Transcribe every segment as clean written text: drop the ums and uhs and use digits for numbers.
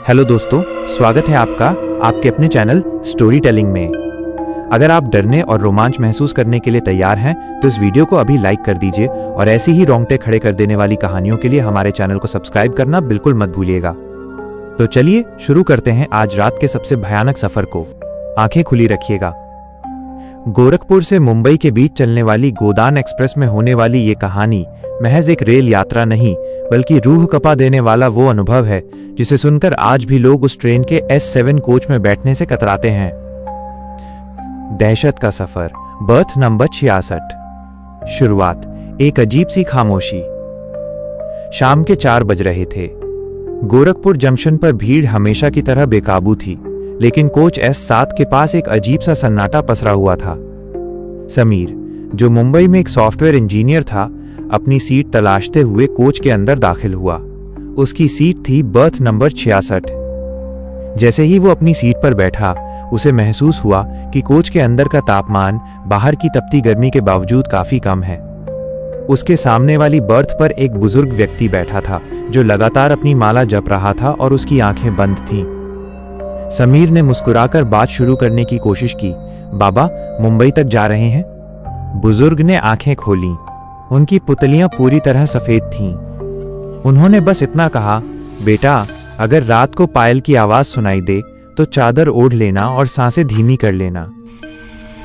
Hello दोस्तों, स्वागत है आपका आपके अपने चैनल स्टोरी टेलिंग में। अगर आप डरने और रोमांच महसूस करने के लिए तैयार हैं तो इस वीडियो को अभी लाइक कर दीजिए और ऐसी ही रोंगटे खड़े कर देने वाली कहानियों के लिए हमारे चैनल को सब्सक्राइब करना बिल्कुल मत भूलिएगा। तो चलिए शुरू करते हैं आज रात के सबसे भयानक सफर को। आंखें खुली रखिएगा। गोरखपुर से मुंबई के बीच चलने वाली गोदान एक्सप्रेस में होने वाली ये कहानी महज एक रेल यात्रा नहीं बल्कि रूह कपा देने वाला वो अनुभव है जिसे सुनकर आज भी लोग उस ट्रेन के S7 कोच में बैठने से कतराते हैं। दहशत का सफर, बर्थ नंबर 66। शुरुआत, एक अजीब सी खामोशी। शाम के 4 बज रहे थे। गोरखपुर जंक्शन पर भीड़ हमेशा की तरह बेकाबू थी, लेकिन कोच S7 के पास एक अजीब सा सन्नाटा पसरा हुआ था। समीर, जो मुंबई में एक सॉफ्टवेयर इंजीनियर था, अपनी सीट तलाशते हुए कोच के अंदर दाखिल हुआ। उसकी सीट थी बर्थ नंबर 66। जैसे ही वो अपनी सीट पर बैठा, उसे महसूस हुआ कि कोच के अंदर का तापमान बाहर की तपती गर्मी के बावजूद काफी कम है। उसके सामने वाली बर्थ पर एक बुजुर्ग व्यक्ति बैठा था जो लगातार अपनी माला जप रहा था और उसकी आंखें बंद थीं। समीर ने मुस्कुराकर बात शुरू करने की कोशिश की। बाबा, मुंबई तक जा रहे हैं? बुजुर्ग ने आंखें खोलीं। उनकी पुतलियां पूरी तरह सफेद थीं। उन्होंने बस इतना कहा, बेटा, अगर रात को पायल की आवाज सुनाई दे तो चादर ओढ़ लेना और सांसें धीमी कर लेना,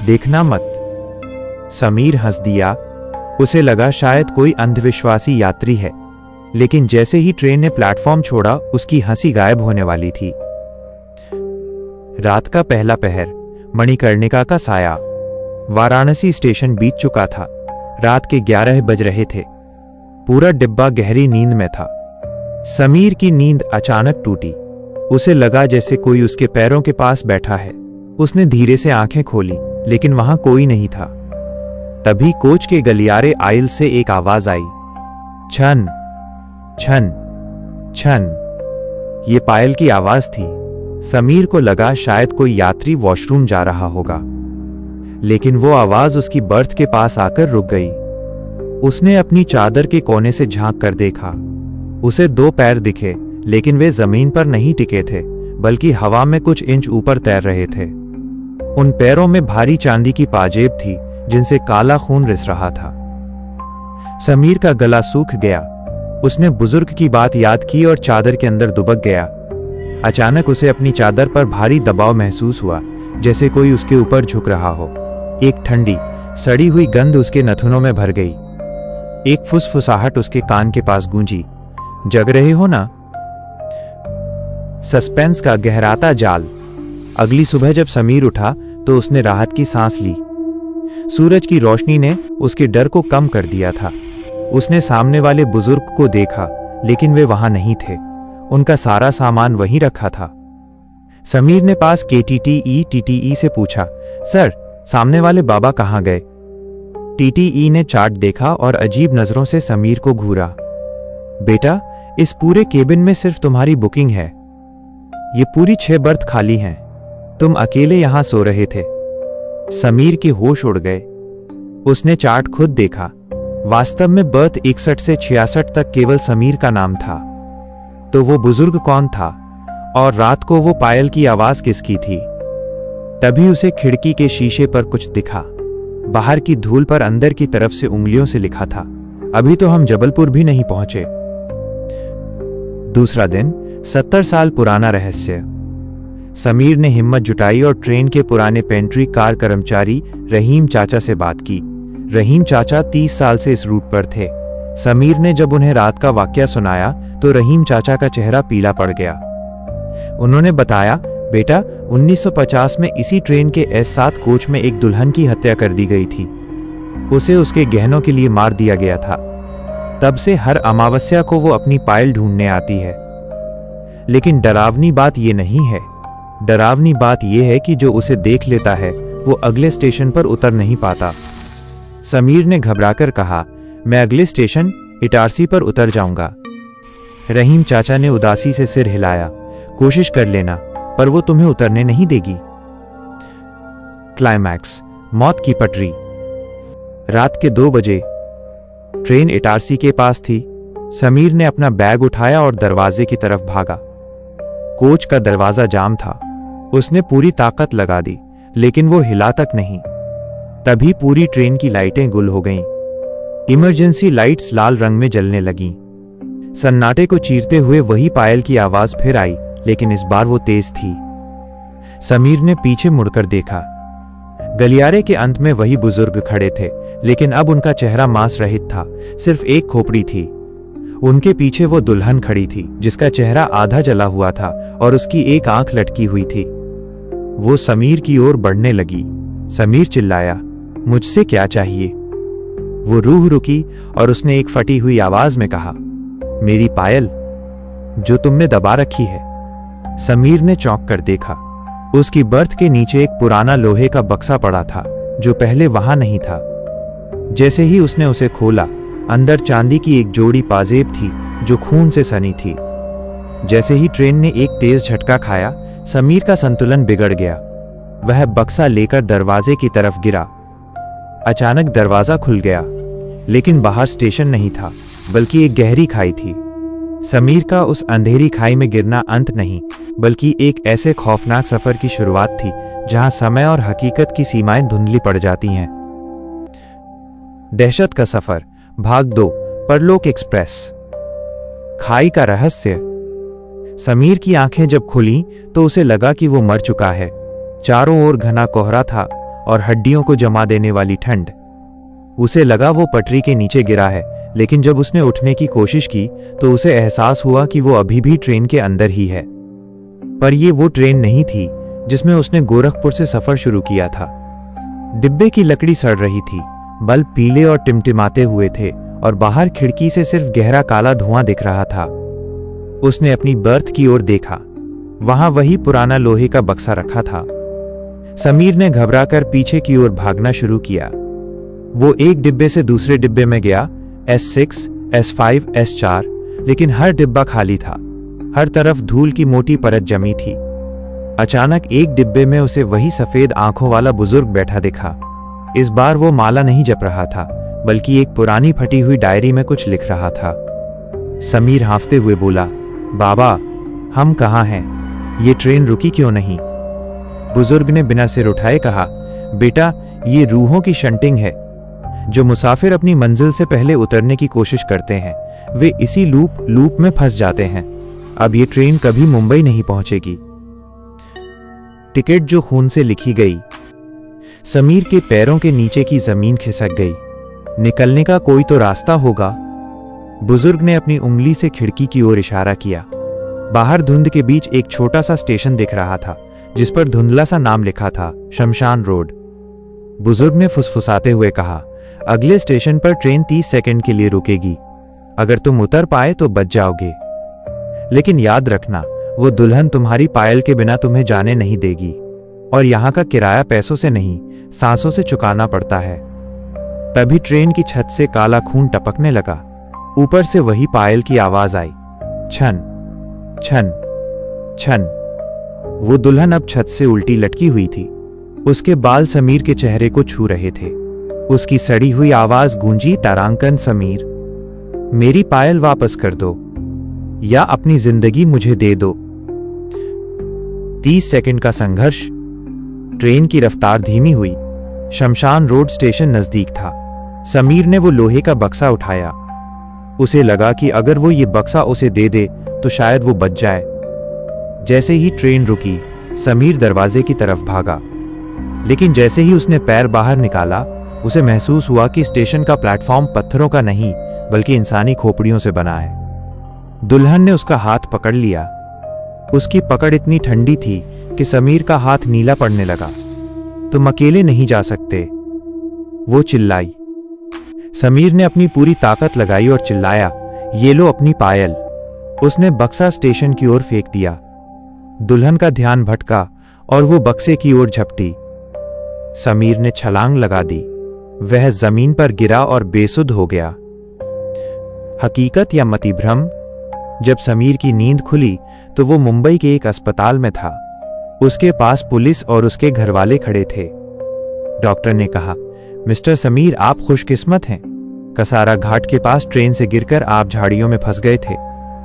देखना मत। समीर हंस दिया। उसे लगा शायद कोई अंधविश्वासी यात्री है, लेकिन जैसे ही ट्रेन ने प्लेटफॉर्म छोड़ा, उसकी हंसी गायब होने वाली थी। रात का पहला पहर, मणिकर्णिका का साया। वाराणसी स्टेशन बीत चुका था। रात के 11 बज रहे थे। पूरा डिब्बा गहरी नींद में था। समीर की नींद अचानक टूटी। उसे लगा जैसे कोई उसके पैरों के पास बैठा है। उसने धीरे से आंखें खोली, लेकिन वहां कोई नहीं था। तभी कोच के गलियारे आइल से एक आवाज आई, छन छन छन। ये पायल की आवाज थी। समीर को लगा शायद कोई यात्री वॉशरूम जा रहा होगा, लेकिन वो आवाज उसकी बर्थ के पास आकर रुक गई। उसने अपनी चादर के कोने से झांक कर देखा। उसे 2 पैर दिखे, लेकिन वे जमीन पर नहीं टिके थे, बल्कि हवा में कुछ इंच ऊपर तैर रहे थे। उन पैरों में भारी चांदी की पाजेब थी, जिनसे काला खून रिस रहा था। समीर का गला सूख गया। उसने बुजुर्ग की बात याद की और चादर के अंदर दुबक गया। अचानक उसे अपनी चादर पर भारी दबाव महसूस हुआ, जैसे कोई उसके ऊपर झुक रहा हो। एक ठंडी, सड़ी हुई गंध उसके नथुनों में भर गई। एक फुसफुसाहट उसके कान के पास गूंजी, जग रहे हो ना? सस्पेंस का गहराता जाल। अगली सुबह जब समीर उठा तो उसने राहत की सांस ली। सूरज की रोशनी ने उसके डर को कम कर दिया था। उसने सामने वाले बुजुर्ग को देखा, लेकिन वे वहां नहीं थे। उनका सारा सामान वहीं रखा था। समीर ने पास के TTE से पूछा, सर, सामने वाले बाबा कहां गए? TTE ने चार्ट देखा और अजीब नजरों से समीर को घूरा। बेटा, इस पूरे केबिन में सिर्फ तुम्हारी बुकिंग है। ये पूरी 6 बर्थ खाली हैं। तुम अकेले यहां सो रहे थे। समीर के होश उड़ गए। उसने चार्ट खुद देखा। वास्तव में बर्थ 61 से 66 तक केवल समीर का नाम था। तो वो बुजुर्ग कौन था और रात को वो पायल की आवाज किसकी थी? तभी उसे खिड़की के शीशे पर कुछ दिखा। बाहर की धूल पर अंदर की तरफ से उंगलियों से लिखा था, अभी तो हम जबलपुर भी नहीं पहुंचे। दूसरा दिन, 70 साल पुराना रहस्य। समीर ने हिम्मत जुटाई और ट्रेन के पुराने पेंट्री कार कर्मचारी रहीम चाचा से बात की। रहीम चाचा 30 साल से इस रूट पर थे। समीर ने जब उन्हें रात का वाकया सुनाया तो रहीम चाचा का चेहरा पीला पड़ गया। उन्होंने बताया, बेटा, 1950 में इसी ट्रेन के S7 कोच में एक दुल्हन की हत्या कर दी गई थी। उसे उसके गहनों के लिए मार दिया गया था। तब से हर अमावस्या को वो अपनी पायल ढूंढने आती है। लेकिन डरावनी बात ये नहीं है। डरावनी बात यह है कि जो उसे देख लेता है वो अगले स्टेशन पर उतर नहीं पाता। समीर ने घबराकर कहा, मैं अगले स्टेशन इटारसी पर उतर जाऊंगा। रहीम चाचा ने उदासी से सिर हिलाया, कोशिश कर लेना, पर वो तुम्हें उतरने नहीं देगी। क्लाइमैक्स, मौत की पटरी। रात के 2 बजे ट्रेन इटारसी के पास थी। समीर ने अपना बैग उठाया और दरवाजे की तरफ भागा। कोच का दरवाजा जाम था। उसने पूरी ताकत लगा दी, लेकिन वो हिला तक नहीं। तभी पूरी ट्रेन की लाइटें गुल हो गईं। इमरजेंसी लाइट्स लाल रंग में जलने लगीं। सन्नाटे को चीरते हुए वही पायल की आवाज फिर आई, लेकिन इस बार वो तेज थी। समीर ने पीछे मुड़कर देखा। गलियारे के अंत में वही बुजुर्ग खड़े थे, लेकिन अब उनका चेहरा मांस रहित था, सिर्फ एक खोपड़ी थी। उनके पीछे वो दुल्हन खड़ी थी, जिसका चेहरा आधा जला हुआ था और उसकी एक आंख लटकी हुई थी। वो समीर की ओर बढ़ने लगी। समीर चिल्लाया, मुझसे क्या चाहिए? वो रूह रुकी और उसने एक फटी हुई आवाज में कहा, मेरी पायल, जो तुमने दबा रखी है। समीर ने चौंक कर देखा। उसकी बर्थ के नीचे एक पुराना लोहे का बक्सा पड़ा था, जो पहले वहां नहीं था। जैसे ही उसने उसे खोला, अंदर चांदी की एक जोड़ी पाजेब थी, जो खून से सनी थी। जैसे ही ट्रेन ने एक तेज झटका खाया, समीर का संतुलन बिगड़ गया। वह बक्सा लेकर दरवाजे की तरफ गिरा। अचानक दरवाजा खुल गया, लेकिन बाहर स्टेशन नहीं था, बल्कि एक गहरी खाई थी। समीर का उस अंधेरी खाई में गिरना अंत नहीं, बल्कि एक ऐसे खौफनाक सफर की शुरुआत थी, जहां समय और हकीकत की सीमाएं धुंधली पड़ जाती हैं। दहशत का सफर, भाग 2, परलोक एक्सप्रेस। खाई का रहस्य। समीर की आंखें जब खुली तो उसे लगा कि वो मर चुका है। चारों ओर घना कोहरा था और हड्डियों को जमा देने वाली ठंड। उसे लगा वो पटरी के नीचे गिरा है, लेकिन जब उसने उठने की कोशिश की तो उसे एहसास हुआ कि वो अभी भी ट्रेन के अंदर ही है। पर ये वो ट्रेन नहीं थी जिसमें उसने गोरखपुर से सफर शुरू किया था। डिब्बे की लकड़ी सड़ रही थी, बल्ब पीले और टिमटिमाते हुए थे और बाहर खिड़की से सिर्फ गहरा काला धुआं दिख रहा था। उसने अपनी बर्थ की ओर देखा। वहां वही पुराना लोहे का बक्सा रखा था। समीर ने घबराकर पीछे की ओर भागना शुरू किया। वो एक डिब्बे से दूसरे डिब्बे में गया, S6, S5, S4, लेकिन हर डिब्बा खाली था। हर तरफ धूल की मोटी परत जमी थी। अचानक एक डिब्बे में उसे वही सफेद आंखों वाला बुजुर्ग बैठा दिखा। इस बार वो माला नहीं जप रहा था, बल्कि एक पुरानी फटी हुई डायरी में कुछ लिख रहा था। समीर हांफते हुए बोला, बाबा, हम कहाँ हैं? ये ट्रेन रुकी क्यों नहीं? बुजुर्ग ने बिना सिर उठाए कहा, बेटा, ये रूहों की शंटिंग है। जो मुसाफिर अपनी मंजिल से पहले उतरने की कोशिश करते हैं, वे इसी लूप में फंस जाते हैं। अब ये ट्रेन कभी मुंबई नहीं पहुंचेगी। टिकट जो खून से लिखी गई। समीर के पैरों के नीचे की जमीन खिसक गई। निकलने का कोई तो रास्ता होगा। बुजुर्ग ने अपनी उंगली से खिड़की की ओर इशारा किया। बाहर धुंध के बीच एक छोटा सा स्टेशन दिख रहा था, जिस पर धुंधला सा नाम लिखा था, शमशान रोड। बुजुर्ग ने फुसफुसाते हुए कहा, अगले स्टेशन पर ट्रेन 30 सेकंड के लिए रुकेगी। अगर तुम उतर पाए तो बच जाओगे, लेकिन याद रखना, वो दुल्हन तुम्हारी पायल के बिना तुम्हें जाने नहीं देगी। और यहां का किराया पैसों से नहीं, सांसों से चुकाना पड़ता है। तभी ट्रेन की छत से काला खून टपकने लगा। ऊपर से वही पायल की आवाज आई, छन छन छन। वो दुल्हन अब छत से उल्टी लटकी हुई थी। उसके बाल समीर के चेहरे को छू रहे थे। उसकी सड़ी हुई आवाज गूंजी, तारांकन समीर, मेरी पायल वापस कर दो या अपनी जिंदगी मुझे दे दो। 30 सेकंड का संघर्ष। ट्रेन की रफ्तार धीमी हुई। शमशान रोड स्टेशन नजदीक था। समीर ने वो लोहे का बक्सा उठाया। उसे लगा कि अगर वो ये बक्सा उसे दे दे तो शायद वो बच जाए। जैसे ही ट्रेन रुकी, समीर दरवाजे की तरफ भागा, लेकिन जैसे ही उसने पैर बाहर निकाला, उसे महसूस हुआ कि स्टेशन का प्लेटफॉर्म पत्थरों का नहीं, बल्कि इंसानी खोपड़ियों से बना है। दुल्हन ने उसका हाथ पकड़ लिया। उसकी पकड़ इतनी ठंडी थी कि समीर का हाथ नीला पड़ने लगा। तुम अकेले नहीं जा सकते, वो चिल्लाई। समीर ने अपनी पूरी ताकत लगाई और चिल्लाया, ये लो अपनी पायल। उसने बक्सा स्टेशन की ओर फेंक दिया। दुल्हन का ध्यान भटका और वो बक्से की ओर झपटी। समीर ने छलांग लगा दी। वह जमीन पर गिरा और बेसुध हो गया। हकीकत या मति भ्रम? जब समीर की नींद खुली तो वो मुंबई के एक अस्पताल में था। उसके पास पुलिस और उसके घरवाले खड़े थे। डॉक्टर ने कहा, मिस्टर समीर, आप खुशकिस्मत हैं। कसारा घाट के पास ट्रेन से गिरकर आप झाड़ियों में फंस गए थे।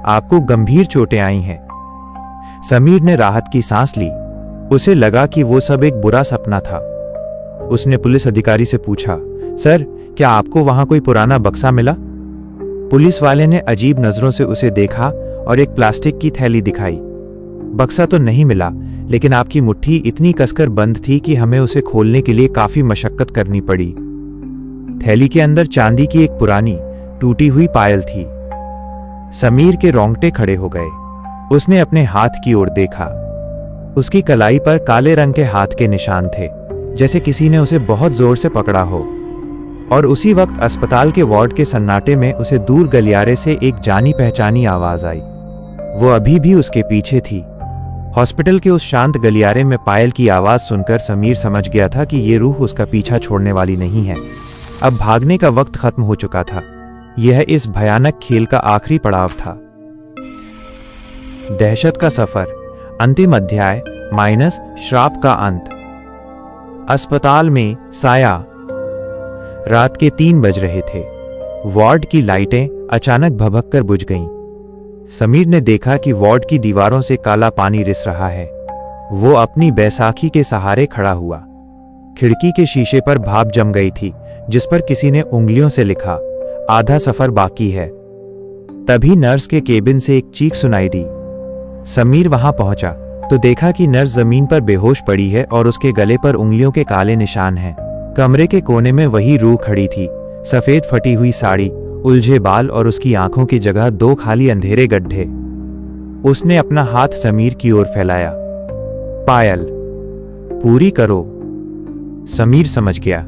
आपको गंभीर चोटें आई हैं। समीर ने राहत की सांस ली। उसे लगा कि वो सब एक बुरा सपना था। उसने पुलिस अधिकारी से पूछा, सर, क्या आपको वहां कोई पुराना बक्सा मिला? पुलिस वाले ने अजीब नजरों से उसे देखा और एक प्लास्टिक की थैली दिखाई। बक्सा तो नहीं मिला, लेकिन आपकी मुट्ठी इतनी कसकर बंद थी कि हमें उसे खोलने के लिए काफी मशक्कत करनी पड़ी। थैली के अंदर चांदी की एक पुरानी टूटी हुई पायल थी। समीर के रोंगटे खड़े हो गए। उसने अपने हाथ की ओर देखा। उसकी कलाई पर काले रंग के हाथ के निशान थे, जैसे किसी ने उसे बहुत जोर से पकड़ा हो। और उसी वक्त अस्पताल के वार्ड के सन्नाटे में उसे दूर गलियारे से एक जानी पहचानी आवाज आई। वो अभी भी उसके पीछे थी। हॉस्पिटल के उस शांत गलियारे में पायल की आवाज सुनकर समीर समझ गया था कि ये रूह उसका पीछा छोड़ने वाली नहीं है। अब भागने का वक्त खत्म हो चुका था। यह इस भयानक खेल का आखिरी पड़ाव था। दहशत का सफर, अंतिम अध्याय माइनस श्राप का अंत। अस्पताल में साया। रात के 3 बज रहे थे। वार्ड की लाइटें अचानक भभक कर बुझ गईं। समीर ने देखा कि वार्ड की दीवारों से काला पानी रिस रहा है। वो अपनी बैसाखी के सहारे खड़ा हुआ। खिड़की के शीशे पर भाप जम गई थी, जिस पर किसी ने उंगलियों से लिखा, आधा सफर बाकी है। तभी नर्स के केबिन से एक चीख सुनाई दी। समीर वहां पहुंचा तो देखा कि नर्स जमीन पर बेहोश पड़ी है और उसके गले पर उंगलियों के काले निशान हैं। कमरे के कोने में वही रूह खड़ी थी, सफेद फटी हुई साड़ी, उलझे बाल और उसकी आंखों की जगह 2 खाली अंधेरे गड्ढे। उसने अपना हाथ समीर की ओर फैलाया। पायल, पूरी करो। समीर समझ गया।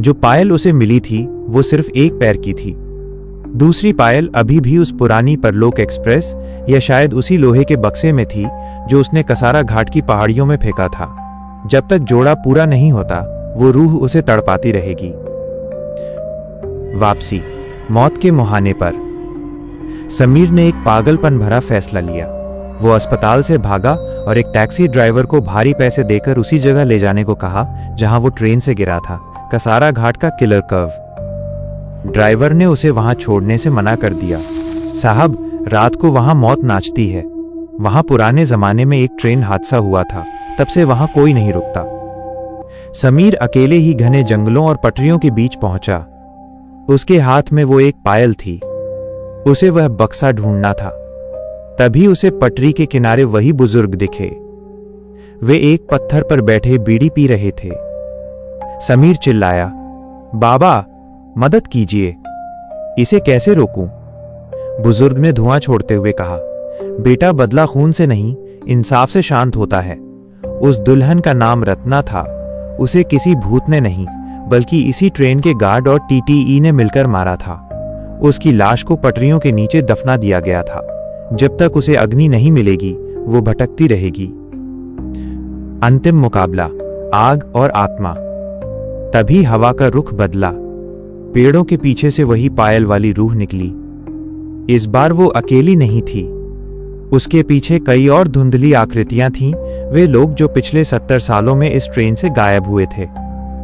जो पायल उसे मिली थी वो सिर्फ एक पैर की थी। दूसरी पायल अभी भी उस पुरानी परलोक एक्सप्रेस या शायद उसी लोहे के बक्से में थी जो उसने कसारा घाट की पहाड़ियों में फेंका था। जब तक जोड़ा पूरा नहीं होता, वो रूह उसे तड़पाती रहेगी। वापसी, मौत के मुहाने पर। समीर ने एक पागलपन भरा फैसला लिया। वो अस्पताल से भागा और एक टैक्सी ड्राइवर को भारी पैसे देकर उसी जगह ले जाने को कहा जहां वो ट्रेन से गिरा था, कसारा घाट का किलर कर्व। ड्राइवर ने उसे वहां छोड़ने से मना कर दिया। साहब, रात को वहां मौत नाचती है। वहां पुराने जमाने में एक ट्रेन हादसा हुआ था, तब से वहां कोई नहीं रुकता। समीर अकेले ही घने जंगलों और पटरियों के बीच पहुंचा। उसके हाथ में वो एक पायल थी। उसे वह बक्सा ढूंढना था। तभी उसे पटरी के किनारे वही बुजुर्ग दिखे। वे एक पत्थर पर बैठे बीड़ी पी रहे थे। समीर चिल्लाया, बाबा, मदद कीजिए, इसे कैसे रोकूं? बुजुर्ग ने धुआं छोड़ते हुए कहा, बेटा, बदला खून से नहीं, इंसाफ से शांत होता है। उस दुल्हन का नाम रत्ना था। उसे किसी भूत ने नहीं, बल्कि इसी ट्रेन के गार्ड और टीटीई ने मिलकर मारा था। उसकी लाश को पटरियों के नीचे दफना दिया गया था। जब तक उसे अग्नि नहीं मिलेगी, वो भटकती रहेगी। अंतिम मुकाबला, आग और आत्मा। तभी हवा का रुख बदला। पेड़ों के पीछे से वही पायल वाली रूह निकली। इस बार वो अकेली नहीं थी। उसके पीछे कई और धुंधली आकृतियां थीं। वे लोग जो पिछले 70 सालों में इस ट्रेन से गायब हुए थे।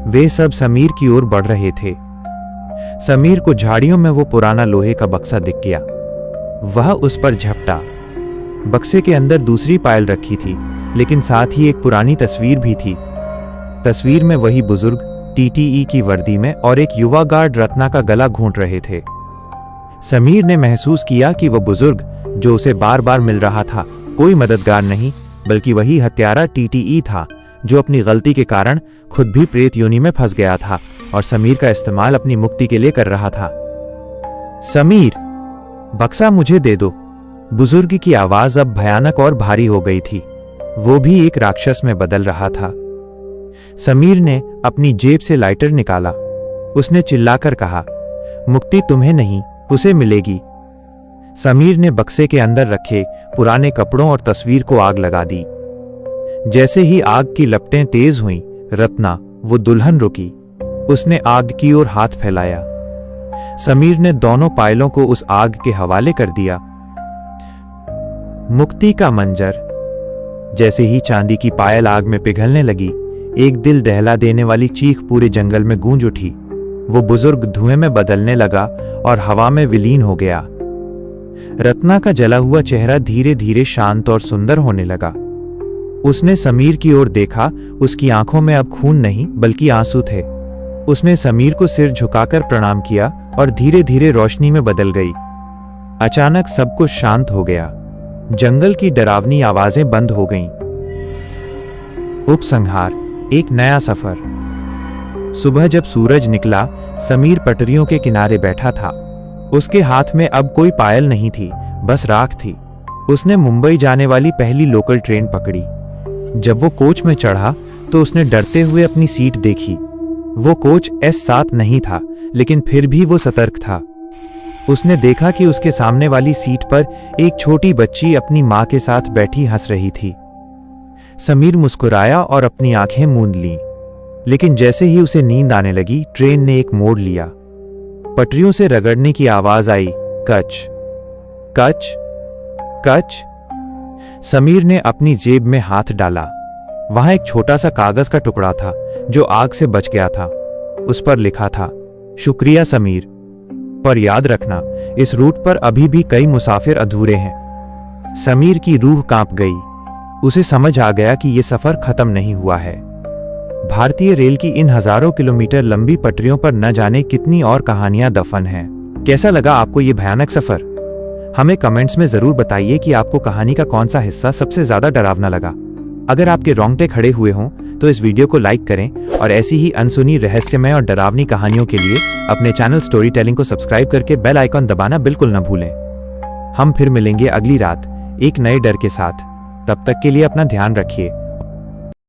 वे सब समीर की ओर बढ़ रहे थे। समीर को झाड़ियों में वो पुराना लोहे का बक्सा दिख गया। वह उस पर झपटा। बक्से के अंदर दूसरी पायल रखी थी, लेकिन साथ ही एक पुरानी तस्वीर भी थी। तस्वीर में वही बुजुर्ग टीटीई की वर्दी में और एक युवा गार्ड रत्ना का गला घूंट रहे थे। समीर ने महसूस किया कि वह बुजुर्ग जो उसे बार बार मिल रहा था, कोई मददगार नहीं, बल्कि वही हत्यारा टीटीई था जो अपनी गलती के कारण खुद भी प्रेत योनि में फंस गया था और समीर का इस्तेमाल अपनी मुक्ति के लिए कर रहा था। समीर, बक्सा मुझे दे दो। बुजुर्ग की आवाज अब भयानक और भारी हो गई थी। वो भी एक राक्षस में बदल रहा था। समीर ने अपनी जेब से लाइटर निकाला। उसने चिल्लाकर कहा, मुक्ति तुम्हें नहीं, उसे मिलेगी। समीर ने बक्से के अंदर रखे पुराने कपड़ों और तस्वीर को आग लगा दी। जैसे ही आग की लपटें तेज हुईं, रत्ना, वो दुल्हन रुकी। उसने आग की ओर हाथ फैलाया। समीर ने दोनों पायलों को उस आग के हवाले कर दिया। मुक्ति का मंजर। जैसे ही चांदी की पायल आग में पिघलने लगी, एक दिल दहला देने वाली चीख पूरे जंगल में गूंज उठी। वो बुजुर्ग धुएं में बदलने लगा और हवा में विलीन हो गया। रत्ना का जला हुआ चेहरा धीरे धीरे शांत और सुंदर होने लगा। उसने समीर की ओर देखा। उसकी आंखों में अब खून नहीं बल्कि आंसू थे। उसने समीर को सिर झुकाकर प्रणाम किया और धीरे धीरे रोशनी में बदल गई। अचानक सब कुछ शांत हो गया। जंगल की डरावनी आवाजें बंद हो गईं। उपसंहार, एक नया सफर। सुबह जब सूरज निकला, समीर पटरियों के किनारे बैठा था। उसके हाथ में अब कोई पायल नहीं थी, बस राख थी। उसने मुंबई जाने वाली पहली लोकल ट्रेन पकड़ी। जब वो कोच में चढ़ा तो उसने डरते हुए अपनी सीट देखी। वो कोच S7 नहीं था, लेकिन फिर भी वो सतर्क था। उसने देखा कि उसके सामने वाली सीट पर एक छोटी बच्ची अपनी मां के साथ बैठी हंस रही थी। समीर मुस्कुराया और अपनी आंखें मूंद लीं। लेकिन जैसे ही उसे नींद आने लगी, ट्रेन ने एक मोड़ लिया। पटरियों से रगड़ने की आवाज आई, कच कच कच। समीर ने अपनी जेब में हाथ डाला। वहां एक छोटा सा कागज का टुकड़ा था जो आग से बच गया था। उस पर लिखा था, शुक्रिया समीर, पर याद रखना इस रूट पर अभी भी कई मुसाफिर अधूरे हैं। समीर की रूह कांप गई। उसे समझ आ गया कि यह सफर खत्म नहीं हुआ है। भारतीय रेल की इन हजारों किलोमीटर लंबी पटरियों पर न जाने कितनी और कहानियां दफन हैं। कैसा लगा आपको यह भयानक सफर? हमें कमेंट्स में जरूर बताइए कि आपको कहानी का कौन सा हिस्सा सबसे ज्यादा डरावना लगा। अगर आपके रोंगटे खड़े हुए हों तो इस वीडियो को लाइक करें और ऐसी ही अनसुनी, रहस्यमय और डरावनी कहानियों के लिए अपने चैनल स्टोरी टेलिंग को सब्सक्राइब करके बेल आइकॉन दबाना बिल्कुल न भूलें। हम फिर मिलेंगे अगली रात एक नए डर के साथ। तब तक के लिए अपना ध्यान रखिए।